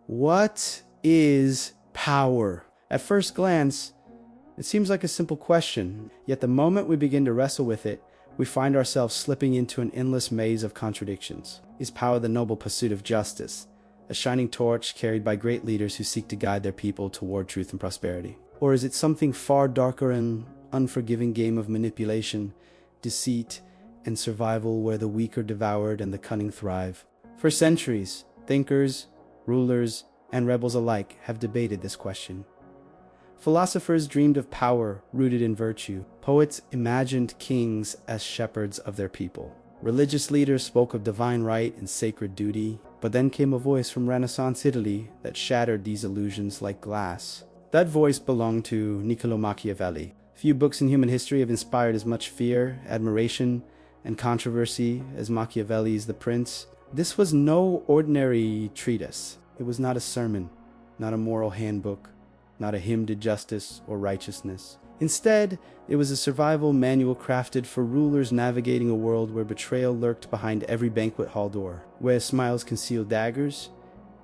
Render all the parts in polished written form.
What is power? At first glance, it seems like a simple question, yet the moment we begin to wrestle with it, we find ourselves slipping into an endless maze of contradictions. Is power the noble pursuit of justice, a shining torch carried by great leaders who seek to guide their people toward truth and prosperity? Or is it something far darker and unforgiving game of manipulation, deceit, and survival where the weak are devoured and the cunning thrive? For centuries, thinkers, rulers, and rebels alike have debated this question. Philosophers dreamed of power rooted in virtue. Poets imagined kings as shepherds of their people. Religious leaders spoke of divine right and sacred duty. But then came a voice from Renaissance Italy that shattered these illusions like glass. That voice belonged to Niccolò Machiavelli. Few books in human history have inspired as much fear, admiration, and controversy as Machiavelli's The Prince. This was no ordinary treatise. It was not a sermon, not a moral handbook, not a hymn to justice or righteousness. Instead, it was a survival manual crafted for rulers navigating a world where betrayal lurked behind every banquet hall door, where smiles concealed daggers,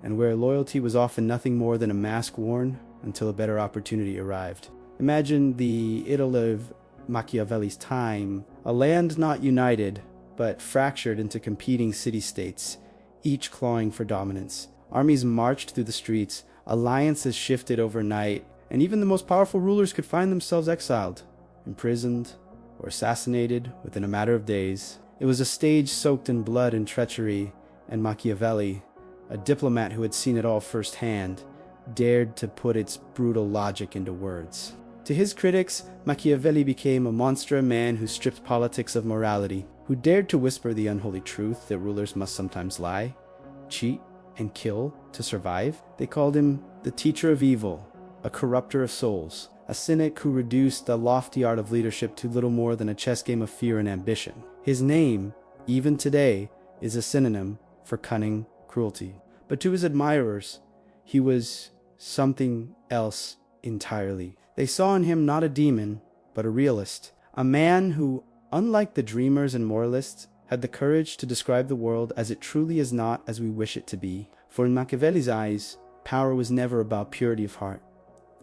and where loyalty was often nothing more than a mask worn until a better opportunity arrived. Imagine the Italy of Machiavelli's time, a land not united, but fractured into competing city-states, each clawing for dominance. Armies marched through the streets, alliances shifted overnight, and even the most powerful rulers could find themselves exiled, imprisoned, or assassinated within a matter of days. It was a stage soaked in blood and treachery, and Machiavelli, a diplomat who had seen it all firsthand, dared to put its brutal logic into words. To his critics, Machiavelli became a monster man who stripped politics of morality, who dared to whisper the unholy truth that rulers must sometimes lie, cheat, and kill to survive. They called him the teacher of evil, a corrupter of souls, a cynic who reduced the lofty art of leadership to little more than a chess game of fear and ambition. His name, even today, is a synonym for cunning, cruelty. But to his admirers, he was something else entirely. They saw in him not a demon, but a realist, a man who, unlike the dreamers and moralists, had the courage to describe the world as it truly is not as we wish it to be. For in Machiavelli's eyes, power was never about purity of heart.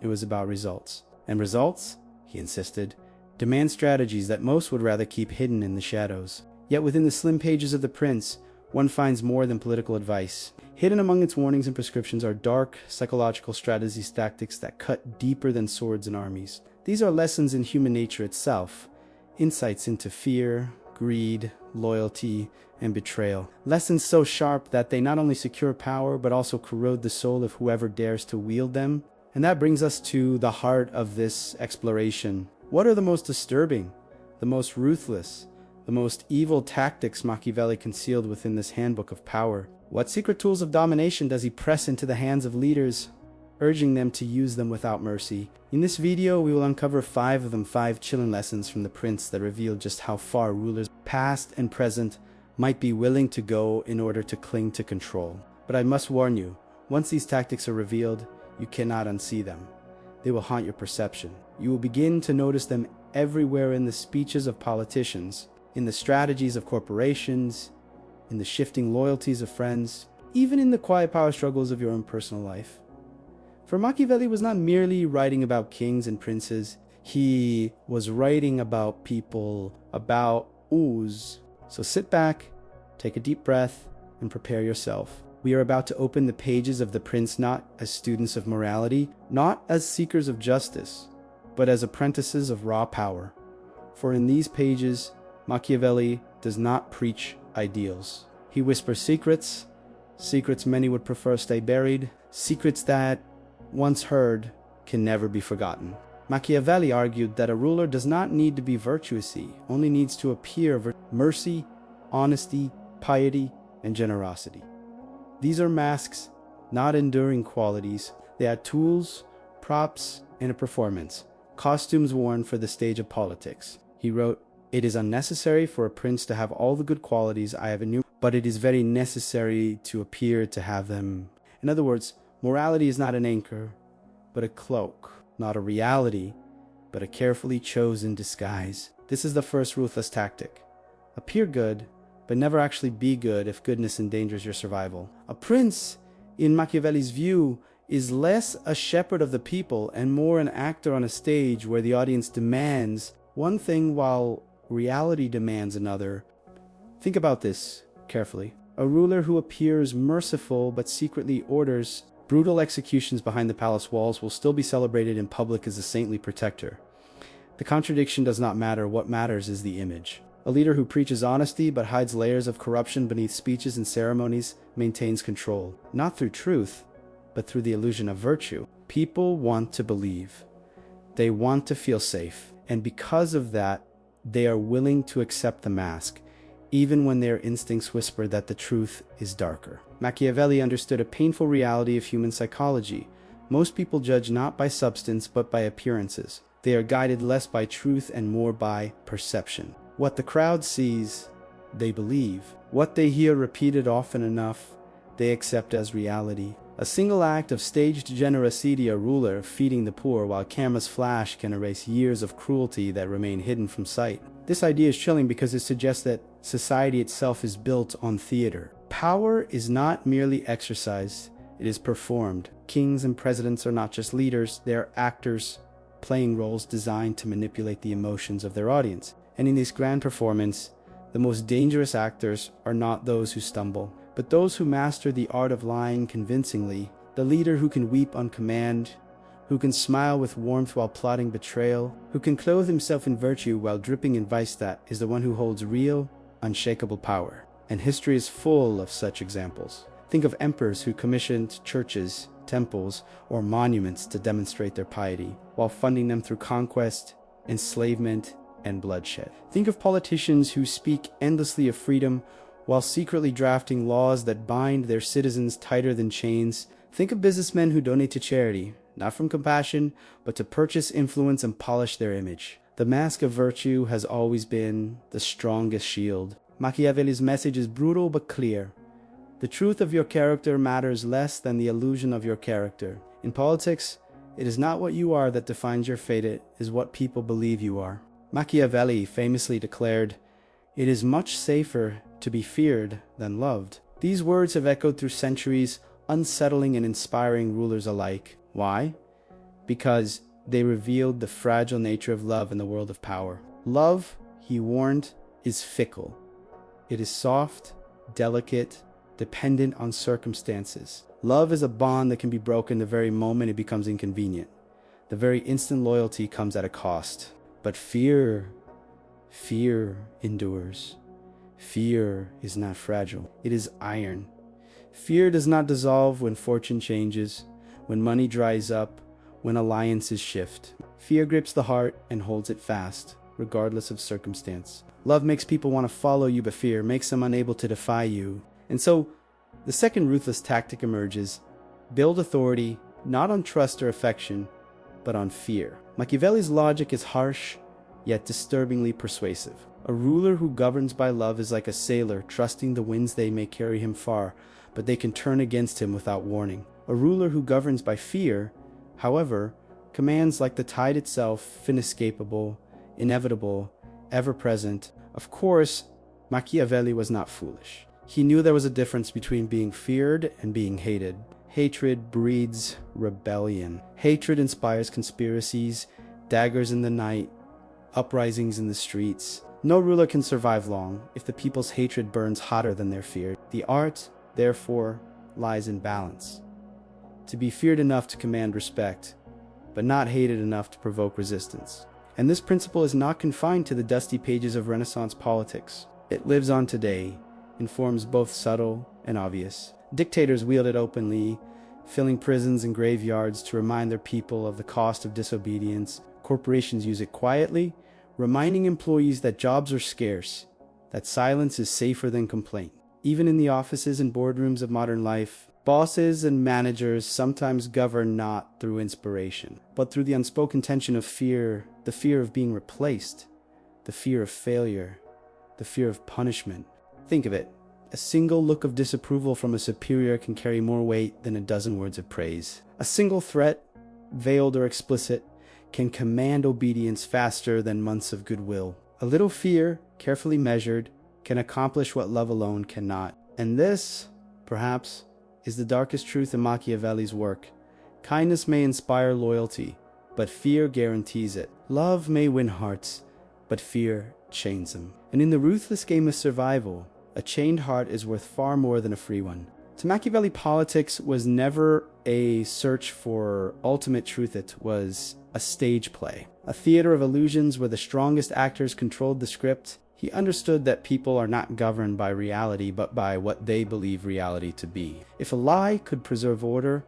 It was about results. And results, he insisted, demand strategies that most would rather keep hidden in the shadows. Yet within the slim pages of The Prince, one finds more than political advice. Hidden among its warnings and prescriptions are dark, psychological strategies, tactics that cut deeper than swords and armies. These are lessons in human nature itself, insights into fear, greed, loyalty, and betrayal. Lessons so sharp that they not only secure power, but also corrode the soul of whoever dares to wield them. And that brings us to the heart of this exploration. What are the most disturbing, the most ruthless, the most evil tactics Machiavelli concealed within this handbook of power? What secret tools of domination does he press into the hands of leaders, urging them to use them without mercy? In this video, we will uncover 5 of them, 5 chilling lessons from The Prince that reveal just how far rulers, past and present, might be willing to go in order to cling to control. But I must warn you, once these tactics are revealed, you cannot unsee them. They will haunt your perception. You will begin to notice them everywhere in the speeches of politicians, in the strategies of corporations, in the shifting loyalties of friends, even in the quiet power struggles of your own personal life. For Machiavelli was not merely writing about kings and princes, he was writing about people, about us. So sit back, take a deep breath, and prepare yourself. We are about to open the pages of The Prince not as students of morality, not as seekers of justice, but as apprentices of raw power. For in these pages, Machiavelli does not preach ideals. He whispers secrets, secrets many would prefer stay buried, secrets that, once heard, can never be forgotten. Machiavelli argued that a ruler does not need to be virtuous, he only needs to appear mercy, honesty, piety, and generosity. These are masks, not enduring qualities. They are tools, props, and a performance, costumes worn for the stage of politics. He wrote, "It is unnecessary for a prince to have all the good qualities I have enumerated, but it is very necessary to appear to have them." In other words, morality is not an anchor, but a cloak, not a reality, but a carefully chosen disguise. This is the first ruthless tactic. Appear good, but never actually be good if goodness endangers your survival. A prince in Machiavelli's view, is less a shepherd of the people and more an actor on a stage where the audience demands one thing while reality demands another. Think about this carefully. A ruler who appears merciful but secretly orders brutal executions behind the palace walls will still be celebrated in public as a saintly protector. The contradiction does not matter. What matters is the image. A leader who preaches honesty but hides layers of corruption beneath speeches and ceremonies maintains control, not through truth, but through the illusion of virtue. People want to believe. They want to feel safe. And because of that, they are willing to accept the mask, even when their instincts whisper that the truth is darker. Machiavelli understood a painful reality of human psychology. Most people judge not by substance but by appearances. They are guided less by truth and more by perception. What the crowd sees, they believe. What they hear repeated often enough, they accept as reality. A single act of staged generosity, a ruler feeding the poor while cameras flash, can erase years of cruelty that remain hidden from sight. This idea is chilling because it suggests that society itself is built on theater. Power is not merely exercised, it is performed. Kings and presidents are not just leaders, they are actors playing roles designed to manipulate the emotions of their audience. And in this grand performance, the most dangerous actors are not those who stumble, but those who master the art of lying convincingly. The leader who can weep on command, who can smile with warmth while plotting betrayal, who can clothe himself in virtue while dripping in vice, that is the one who holds real, unshakable power. And history is full of such examples. Think of emperors who commissioned churches, temples, or monuments to demonstrate their piety, while funding them through conquest, enslavement, and bloodshed. Think of politicians who speak endlessly of freedom while secretly drafting laws that bind their citizens tighter than chains. Think of businessmen who donate to charity, not from compassion, but to purchase influence and polish their image. The mask of virtue has always been the strongest shield. Machiavelli's message is brutal but clear. The truth of your character matters less than the illusion of your character. In politics, it is not what you are that defines your fate, it is what people believe you are. Machiavelli famously declared, "It is much safer to be feared than loved." These words have echoed through centuries, unsettling and inspiring rulers alike. Why? Because they revealed the fragile nature of love in the world of power. Love, he warned, is fickle. It is soft, delicate, dependent on circumstances. Love is a bond that can be broken the very moment it becomes inconvenient. The very instant loyalty comes at a cost. But fear endures. Fear is not fragile. It is iron. Fear does not dissolve when fortune changes, when money dries up, when alliances shift. Fear grips the heart and holds it fast, regardless of circumstance. Love makes people want to follow you, but fear makes them unable to defy you. And so, the second ruthless tactic emerges: build authority, not on trust or affection, but on fear. Machiavelli's logic is harsh, yet disturbingly persuasive. A ruler who governs by love is like a sailor trusting the winds they may carry him far, but they can turn against him without warning. A ruler who governs by fear, however, commands like the tide itself, inescapable, inevitable, ever-present. Of course, Machiavelli was not foolish. He knew there was a difference between being feared and being hated. Hatred breeds rebellion. Hatred inspires conspiracies, daggers in the night, uprisings in the streets. No ruler can survive long if the people's hatred burns hotter than their fear. The art, therefore, lies in balance. To be feared enough to command respect, but not hated enough to provoke resistance. And this principle is not confined to the dusty pages of Renaissance politics. It lives on today, in forms both subtle and obvious. Dictators wield it openly, filling prisons and graveyards to remind their people of the cost of disobedience. Corporations use it quietly, reminding employees that jobs are scarce, that silence is safer than complaint. Even in the offices and boardrooms of modern life, bosses and managers sometimes govern not through inspiration, but through the unspoken tension of fear, the fear of being replaced, the fear of failure, the fear of punishment. Think of it. A single look of disapproval from a superior can carry more weight than a dozen words of praise. A single threat, veiled or explicit, can command obedience faster than months of goodwill. A little fear, carefully measured, can accomplish what love alone cannot. And this, perhaps, is the darkest truth in Machiavelli's work. Kindness may inspire loyalty, but fear guarantees it. Love may win hearts, but fear chains them. And in the ruthless game of survival, a chained heart is worth far more than a free one. To Machiavelli, politics was never a search for ultimate truth. It was a stage play, a theater of illusions where the strongest actors controlled the script. He understood that people are not governed by reality, but by what they believe reality to be. If a lie could preserve order,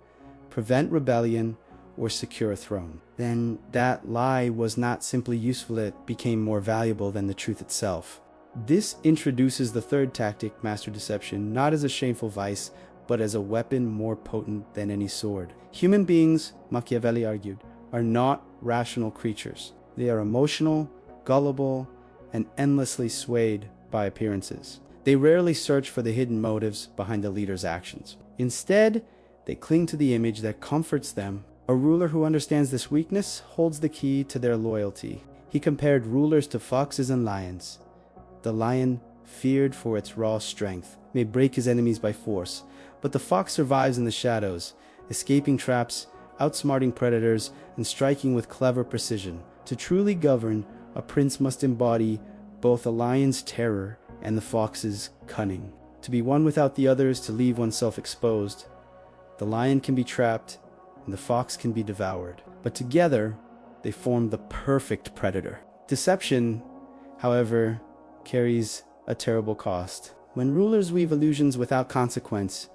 prevent rebellion, or secure a throne, then that lie was not simply useful, it became more valuable than the truth itself. This introduces the third tactic, master deception, not as a shameful vice, but as a weapon more potent than any sword. Human beings, Machiavelli argued, are not rational creatures. They are emotional, gullible, and endlessly swayed by appearances. They rarely search for the hidden motives behind the leader's actions. Instead, they cling to the image that comforts them. A ruler who understands this weakness holds the key to their loyalty. He compared rulers to foxes and lions. The lion, feared for its raw strength, may break his enemies by force, but the fox survives in the shadows, escaping traps, outsmarting predators, and striking with clever precision. To truly govern, a prince must embody both a lion's terror and the fox's cunning. To be one without the others, to leave oneself exposed. The lion can be trapped, and the fox can be devoured, but together they form the perfect predator. Deception, however, carries a terrible cost. When rulers weave illusions without consequence,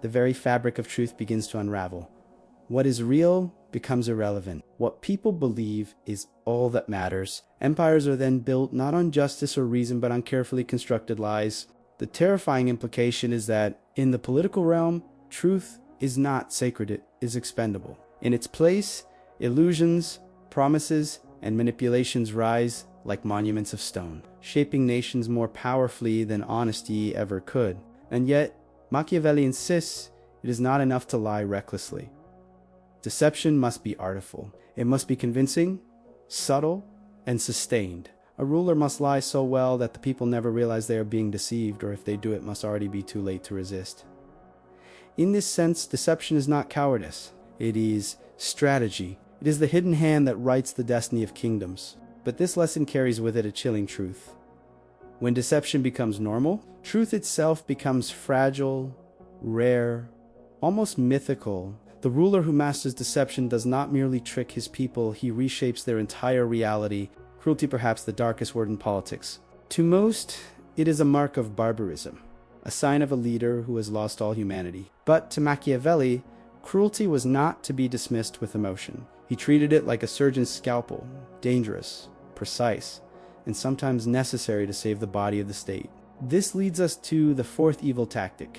the very fabric of truth begins to unravel. What is real becomes irrelevant. What people believe is all that matters. Empires are then built not on justice or reason, but on carefully constructed lies. The terrifying implication is that in the political realm, truth is not sacred, it is expendable. In its place, illusions, promises, and manipulations rise like monuments of stone, shaping nations more powerfully than honesty ever could. And yet, Machiavelli insists it is not enough to lie recklessly. Deception must be artful. It must be convincing, subtle, and sustained. A ruler must lie so well that the people never realize they are being deceived, or if they do, it must already be too late to resist. In this sense, deception is not cowardice. It is strategy. It is the hidden hand that writes the destiny of kingdoms. But this lesson carries with it a chilling truth. When deception becomes normal, truth itself becomes fragile, rare, almost mythical. The ruler who masters deception does not merely trick his people, he reshapes their entire reality. Cruelty, perhaps the darkest word in politics. To most, it is a mark of barbarism, a sign of a leader who has lost all humanity. But to Machiavelli, cruelty was not to be dismissed with emotion. He treated it like a surgeon's scalpel, dangerous, precise, and sometimes necessary to save the body of the state. This leads us to the fourth evil tactic: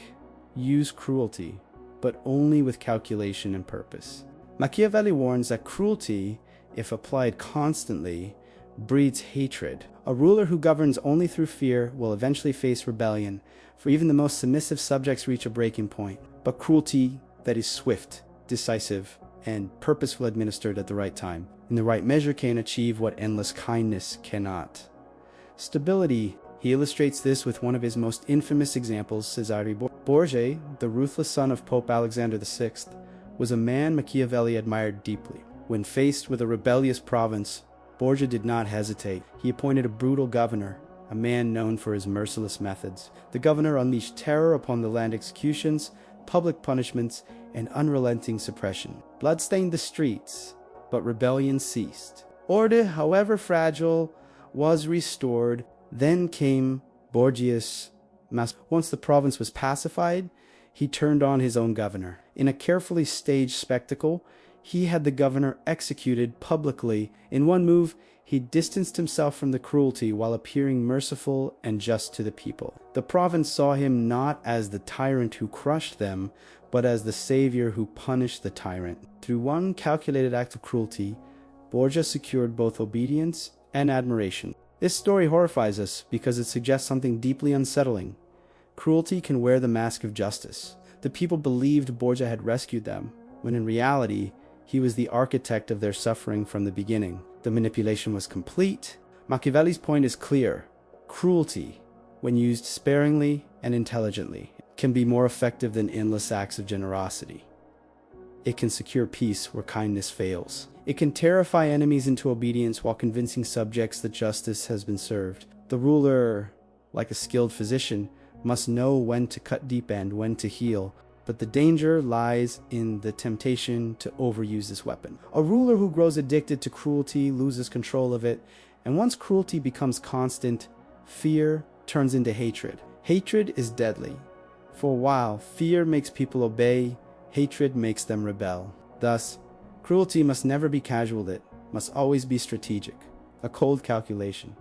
use cruelty, but only with calculation and purpose. Machiavelli warns that cruelty, if applied constantly, breeds hatred. A ruler who governs only through fear will eventually face rebellion, for even the most submissive subjects reach a breaking point. But cruelty that is swift, decisive, and purposeful, administered at the right time, in the right measure, can achieve what endless kindness cannot. Stability. He illustrates this with one of his most infamous examples, Cesare Borgia, the ruthless son of Pope Alexander VI, was a man Machiavelli admired deeply. When faced with a rebellious province, Borgia did not hesitate. He appointed a brutal governor, a man known for his merciless methods. The governor unleashed terror upon the land executions, public punishments, and unrelenting suppression. Blood stained the streets, but rebellion ceased. Order, however fragile, was restored. Then came Borgia's master. Once the province was pacified, he turned on his own governor. In a carefully staged spectacle, he had the governor executed publicly. In one move, he distanced himself from the cruelty while appearing merciful and just to the people. The province saw him not as the tyrant who crushed them, but as the savior who punished the tyrant. Through one calculated act of cruelty, Borgia secured both obedience and admiration. This story horrifies us because it suggests something deeply unsettling. Cruelty can wear the mask of justice. The people believed Borgia had rescued them, when in reality, he was the architect of their suffering from the beginning. The manipulation was complete. Machiavelli's point is clear. Cruelty, when used sparingly and intelligently, can can be more effective than endless acts of generosity. It can secure peace where kindness fails. It can terrify enemies into obedience while convincing subjects that justice has been served. The ruler, like a skilled physician, must know when to cut deep and when to heal, but the danger lies in the temptation to overuse this weapon. A ruler who grows addicted to cruelty loses control of it, and once cruelty becomes constant, fear turns into hatred. Hatred is deadly. For a while, fear makes people obey, hatred makes them rebel. Thus, cruelty must never be casual, it must always be strategic, a cold calculation,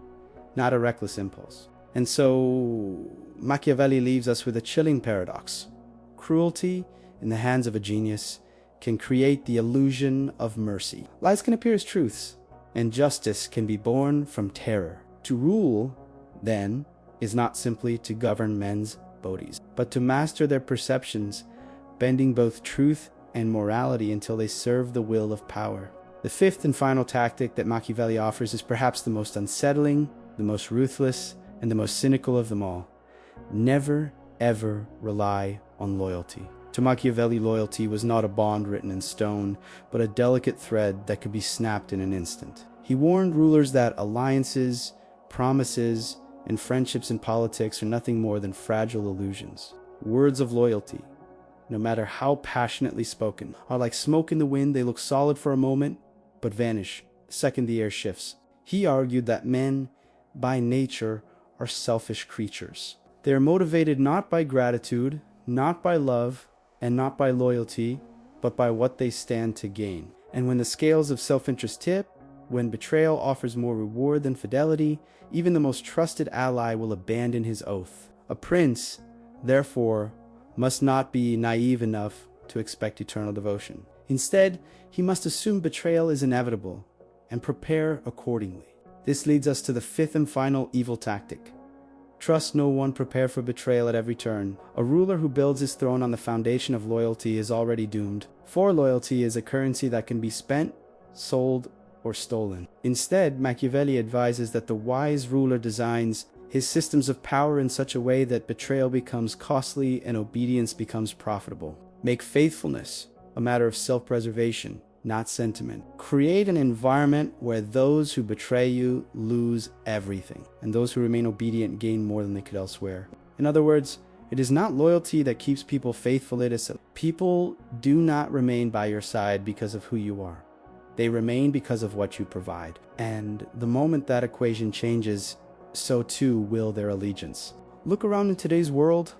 not a reckless impulse. And so, Machiavelli leaves us with a chilling paradox. Cruelty, in the hands of a genius, can create the illusion of mercy. Lies can appear as truths, and justice can be born from terror. To rule, then, is not simply to govern men's bodies, but to master their perceptions, bending both truth and morality until they serve the will of power. The fifth and final tactic that Machiavelli offers is perhaps the most unsettling, the most ruthless, and the most cynical of them all. Never, ever rely on loyalty. To Machiavelli, loyalty was not a bond written in stone, but a delicate thread that could be snapped in an instant. He warned rulers that alliances, promises, and friendships in politics are nothing more than fragile illusions. Words of loyalty, no matter how passionately spoken, are like smoke in the wind. They look solid for a moment, but vanish the second the air shifts. He argued that men, by nature, are selfish creatures. They are motivated not by gratitude, not by love, and not by loyalty, but by what they stand to gain. And when the scales of self-interest tip, when betrayal offers more reward than fidelity, even the most trusted ally will abandon his oath. A prince, therefore, must not be naive enough to expect eternal devotion. Instead, he must assume betrayal is inevitable and prepare accordingly. This leads us to the fifth and final evil tactic. Trust no one, prepare for betrayal at every turn. A ruler who builds his throne on the foundation of loyalty is already doomed. For loyalty is a currency that can be spent, sold, or stolen. Instead, Machiavelli advises that the wise ruler designs his systems of power in such a way that betrayal becomes costly and obedience becomes profitable. Make faithfulness a matter of self-preservation, not sentiment. Create an environment where those who betray you lose everything, and those who remain obedient gain more than they could elsewhere. In other words, it is not loyalty that keeps people faithful. It is people do not remain by your side because of who you are. They remain because of what you provide. And the moment that equation changes, so too will their allegiance. Look around in today's world,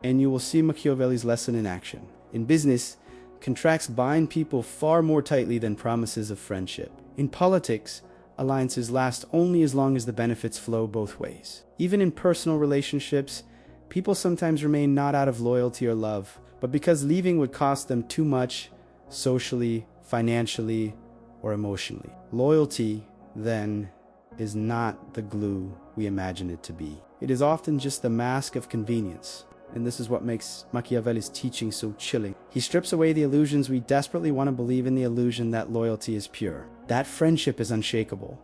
and you will see Machiavelli's lesson in action. In business, contracts bind people far more tightly than promises of friendship. In politics, alliances last only as long as the benefits flow both ways. Even in personal relationships, people sometimes remain not out of loyalty or love, but because leaving would cost them too much socially, financially, or emotionally. Loyalty, then, is not the glue we imagine it to be. It is often just the mask of convenience. And this is what makes Machiavelli's teaching so chilling. He strips away the illusions we desperately want to believe in, the illusion that loyalty is pure, that friendship is unshakable,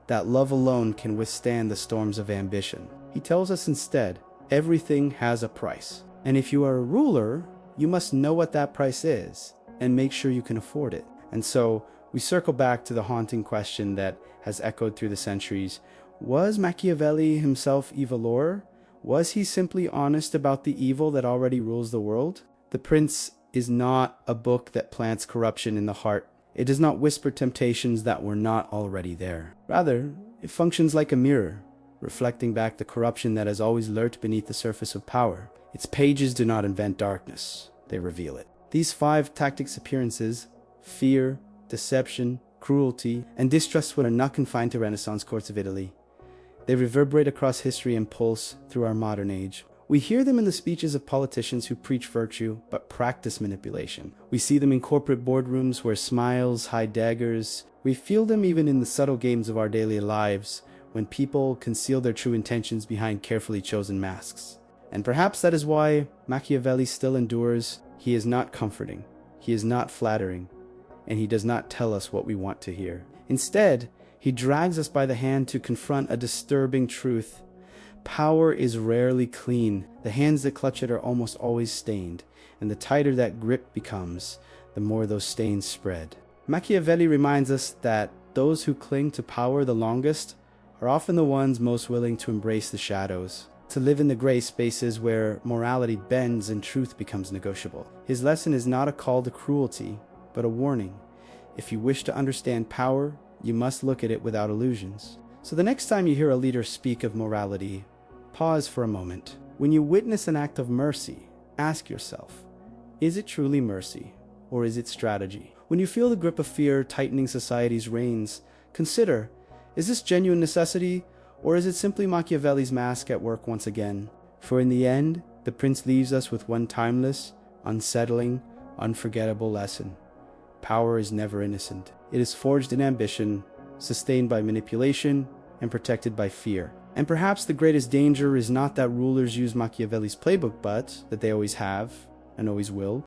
that love alone can withstand the storms of ambition. He tells us instead, everything has a price. And if you are a ruler, you must know what that price is and make sure you can afford it. And so we circle back to the haunting question that has echoed through the centuries. Was Machiavelli himself evil? Was he simply honest about the evil that already rules the world? The Prince is not a book that plants corruption in the heart. It does not whisper temptations that were not already there. Rather, it functions like a mirror, reflecting back the corruption that has always lurked beneath the surface of power. Its pages do not invent darkness, they reveal it. These 5 tactics appearances, fear, deception, cruelty, and distrust, were not confined to Renaissance courts of Italy. They reverberate across history and pulse through our modern age. We hear them in the speeches of politicians who preach virtue but practice manipulation. We see them in corporate boardrooms where smiles hide daggers. We feel them even in the subtle games of our daily lives when people conceal their true intentions behind carefully chosen masks. And perhaps that is why Machiavelli still endures. He is not comforting, he is not flattering, and he does not tell us what we want to hear. Instead, he drags us by the hand to confront a disturbing truth. Power is rarely clean. The hands that clutch it are almost always stained, and the tighter that grip becomes, the more those stains spread. Machiavelli reminds us that those who cling to power the longest are often the ones most willing to embrace the shadows, to live in the gray spaces where morality bends and truth becomes negotiable. His lesson is not a call to cruelty, but a warning. If you wish to understand power, you must look at it without illusions. So the next time you hear a leader speak of morality, pause for a moment. When you witness an act of mercy, ask yourself, is it truly mercy, or is it strategy? When you feel the grip of fear tightening society's reins, consider, is this genuine necessity, or is it simply Machiavelli's mask at work once again? For in the end, the prince leaves us with one timeless, unsettling, unforgettable lesson. Power is never innocent. It is forged in ambition, sustained by manipulation, and protected by fear. And perhaps the greatest danger is not that rulers use Machiavelli's playbook, but that they always have and always will.